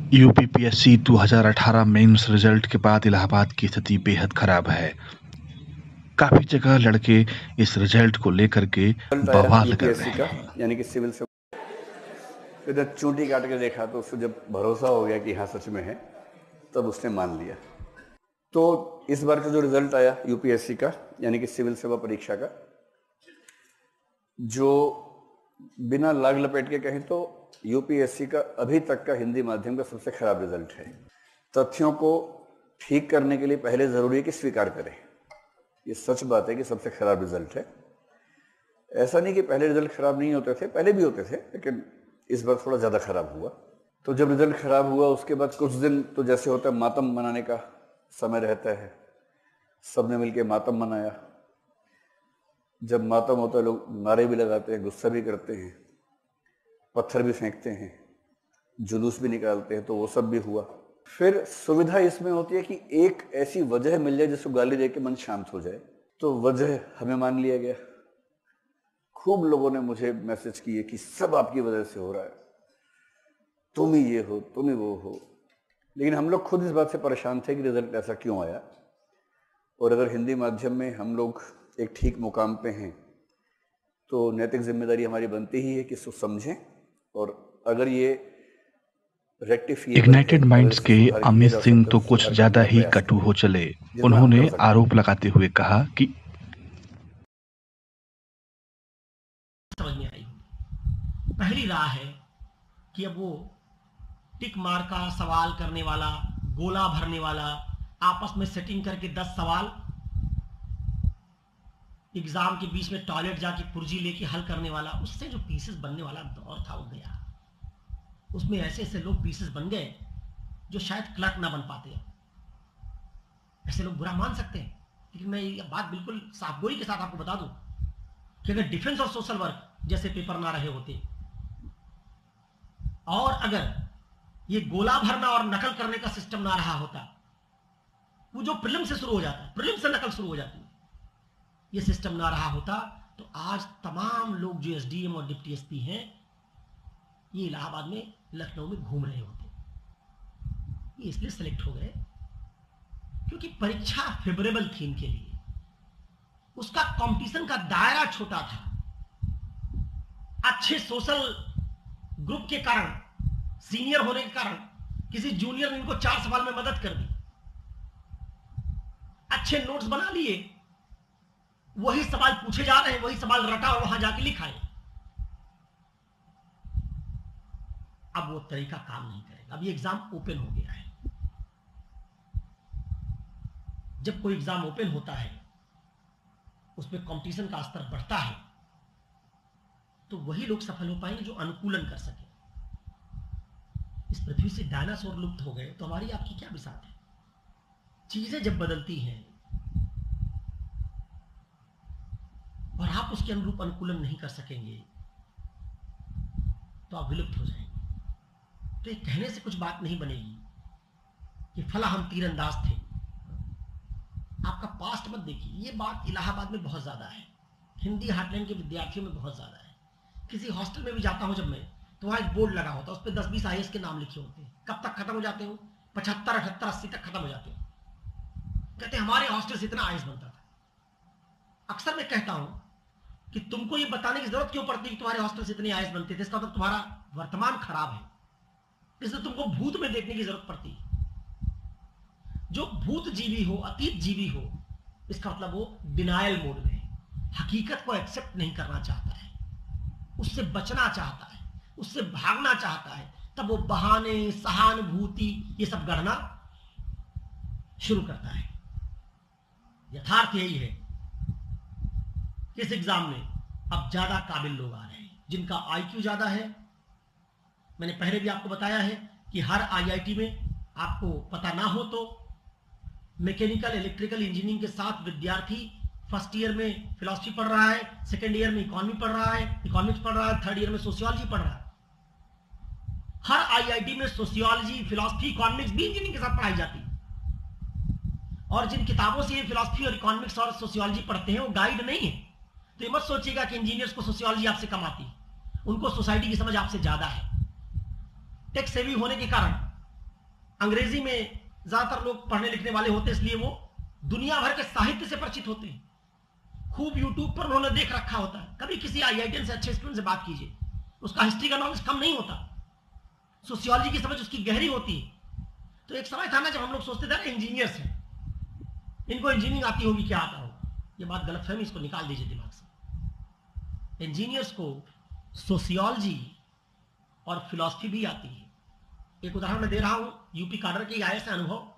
UPPSC 2018 mains result के बाद इलाहाबाद की स्थिति बेहद खराब है। काफी जगह लड़के इस रिजल्ट को लेकर के रिजल्ट आया बवाल कर यूपीएससी रहे का, हैं। यानी कि सिविल से इधर चूंटी काट के देखा तो उसको जब भरोसा हो गया कि हाँ सच में है, तब उसने मान लिया। तो इस बार का जो रिजल्ट आया यूपीएससी का, यानी कि सिविल सेवा परीक्षा का, जो बिना लाग लपेट के कहें तो यूपीएससी का अभी तक का हिंदी माध्यम का सबसे खराब रिजल्ट है। तथ्यों को ठीक करने के लिए पहले जरूरी है कि स्वीकार करें, ये सच बात है कि सबसे खराब रिजल्ट है। ऐसा नहीं कि पहले रिजल्ट खराब नहीं होते थे, पहले भी होते थे, लेकिन इस बार थोड़ा ज्यादा खराब हुआ। तो जब रिजल्ट खराब हुआ उसके बाद कुछ दिन तो जैसे होता है मातम मनाने का समय रहता है, सबने मिलकर मातम मनाया। जब मातम होता है लोग नारे भी लगाते हैं, गुस्सा भी करते हैं, पत्थर भी फेंकते हैं, जुलूस भी निकालते हैं, तो वो सब भी हुआ। फिर सुविधा इसमें होती है कि एक ऐसी वजह मिल जाए जिसको गाली दे के मन शांत हो जाए, तो वजह हमें मान लिया गया। खूब लोगों ने मुझे मैसेज किए कि सब आपकी वजह से हो रहा है, तुम ही ये हो, तुम ही वो हो। लेकिन हम लोग खुद इस बात से परेशान थे कि रिजल्ट ऐसा क्यों आया, और अगर हिंदी माध्यम में हम लोग एक ठीक मुकाम पे हैं तो नैतिक जिम्मेदारी हमारी बनती ही है कि इसको समझें, और अगर ये रेक्टिफिएबल है, इग्नाइटेड अगर माइंड्स इससे के सुधार किया अमित जा सिंह सकता है तो तो कुछ सुधार ज्यादा करने का ही प्रयास कटु करें हो चले। जितना हम कर उन्होंने सकते आरोप लगाते हुए कहा कि समझ में आई। पहली राह है कि अब वो टिक मार का सवाल करने वाला, गोला भरने वाला, आपस में सेटिंग करके 10 सवाल एग्जाम के बीच में टॉयलेट जाके पुर्जी लेके हल करने वाला, उससे जो पीसेस बनने वाला दौर था वो गया। उसमें ऐसे ऐसे लोग पीसेस बन गए जो शायद क्लर्क ना बन पाते। ऐसे लोग बुरा मान सकते हैं, लेकिन मैं ये बात बिल्कुल साफगोई के साथ आपको बता दूं कि अगर डिफेंस और सोशल वर्क जैसे पेपर ना रहे होते, और अगर ये गोला भरना और नकल करने का सिस्टम ना रहा होता, वो जो प्रीलिम से शुरू हो जाता है, प्रीलिम से नकल शुरू हो जाती है, ये सिस्टम ना रहा होता तो आज तमाम लोग जो एसडीएम और डिप्टी एसपी हैं ये इलाहाबाद में, लखनऊ में घूम रहे होते। ये इसलिए सेलेक्ट हो गए क्योंकि परीक्षा फेवरेबल थी इनके लिए, उसका कंपटीशन का दायरा छोटा था, अच्छे सोशल ग्रुप के कारण, सीनियर होने के कारण किसी जूनियर ने इनको 4 सवाल में मदद कर दी, अच्छे नोट्स बना लिए, वही सवाल पूछे जा रहे हैं, वही सवाल रटा और वहां जाके लिखाए। अब वो तरीका काम नहीं करेगा। अब ये एग्जाम ओपन हो गया है। जब कोई एग्जाम ओपन होता है उसमें कंपटीशन का स्तर बढ़ता है, तो वही लोग सफल हो पाएंगे जो अनुकूलन कर सके। इस पृथ्वी से डायनासोर लुप्त हो गए तो हमारी आपकी क्या बिसात है। चीजें जब बदलती हैं और आप उसके अनुरूप अनुकूलन नहीं कर सकेंगे तो आप विलुप्त हो जाएंगे। तो ये कहने से कुछ बात नहीं बनेगी कि फला हम तीरंदाज थे। आपका पास्ट मत देखिए, ये बात इलाहाबाद में बहुत ज्यादा है, हिंदी हार्टलैंड के विद्यार्थियों में बहुत ज्यादा है। किसी हॉस्टल में भी जाता हूं जब मैं, तो वहां एक बोर्ड लगा होता है, उस पर 10-20 आईएएस के नाम लिखे होते हैं। कब तक खत्म हो जाते हो? 75, 78, 80 तक खत्म हो जाते हो। कहते हमारे हॉस्टल से इतना आईएएस बनता था। अक्सर मैं कहता हूं कि तुमको ये बताने की जरूरत क्यों पड़ती कि तुम्हारे हॉस्टल से इतने आईएएस बनते थे, इसका मतलब तुम्हारा वर्तमान खराब है, इसलिए तुमको भूत में देखने की जरूरत पड़ती है। जो भूत जीवी हो, अतीत जीवी हो, इसका मतलब वो डिनायल मोड में है, हकीकत को एक्सेप्ट नहीं करना चाहता है, उससे बचना चाहता है, उससे भागना चाहता है। तब वो बहाने, सहानुभूति, ये सब गढ़ना शुरू करता है। यथार्थ यही है, इस एग्जाम में अब ज्यादा काबिल लोग आ रहे हैं, जिनका आईक्यू ज्यादा है। मैंने पहले भी आपको बताया है कि हर आईआईटी में, आपको पता ना हो तो, मैकेनिकल इलेक्ट्रिकल इंजीनियरिंग के साथ विद्यार्थी फर्स्ट ईयर में फिलॉसफी पढ़ रहा है, सेकेंड ईयर में इकोनॉमी पढ़ रहा है, इकोनॉमिक्स पढ़ रहा है, थर्ड ईयर में सोशियोलॉजी पढ़ रहा है। हर आईआईटी में सोशियोलॉजी, फिलॉसफी, इकोनॉमिक्स भी इंजीनियरिंग के साथ पढ़ाई जाती है। और जिन किताबों से ये फिलॉसफी और इकोनॉमिक्स और सोशियोलॉजी पढ़ते हैं वो गाइड नहीं है। तो ये मत सोचिएगा कि इंजीनियर्स को सोशियोलॉजी आपसे कम आती है, उनको सोसाइटी की समझ आपसे ज्यादा है। टेक सेवी होने के कारण अंग्रेजी में ज्यादातर लोग पढ़ने लिखने वाले होते हैं, इसलिए वो दुनिया भर के साहित्य से परिचित होते हैं। खूब यूट्यूब पर उन्होंने देख रखा होता है। कभी किसी आईआईटियन से, अच्छे स्टूडेंट से बात कीजिए, उसका हिस्ट्री का नॉलेज कम नहीं होता, सोशियोलॉजी की समझ उसकी गहरी होती है। तो एक समय था ना जब हम लोग सोचते थे इंजीनियर्स हैं, इनको इंजीनियरिंग आती होगी, क्या आता होगा। ये बात गलतफहमी, इसको निकाल दीजिए दिमाग से। इंजीनियर्स को सोशियोलॉजी और फिलॉसफी भी आती है। एक उदाहरण मैं दे रहा हूं, यूपी काडर के आए से अनुभव।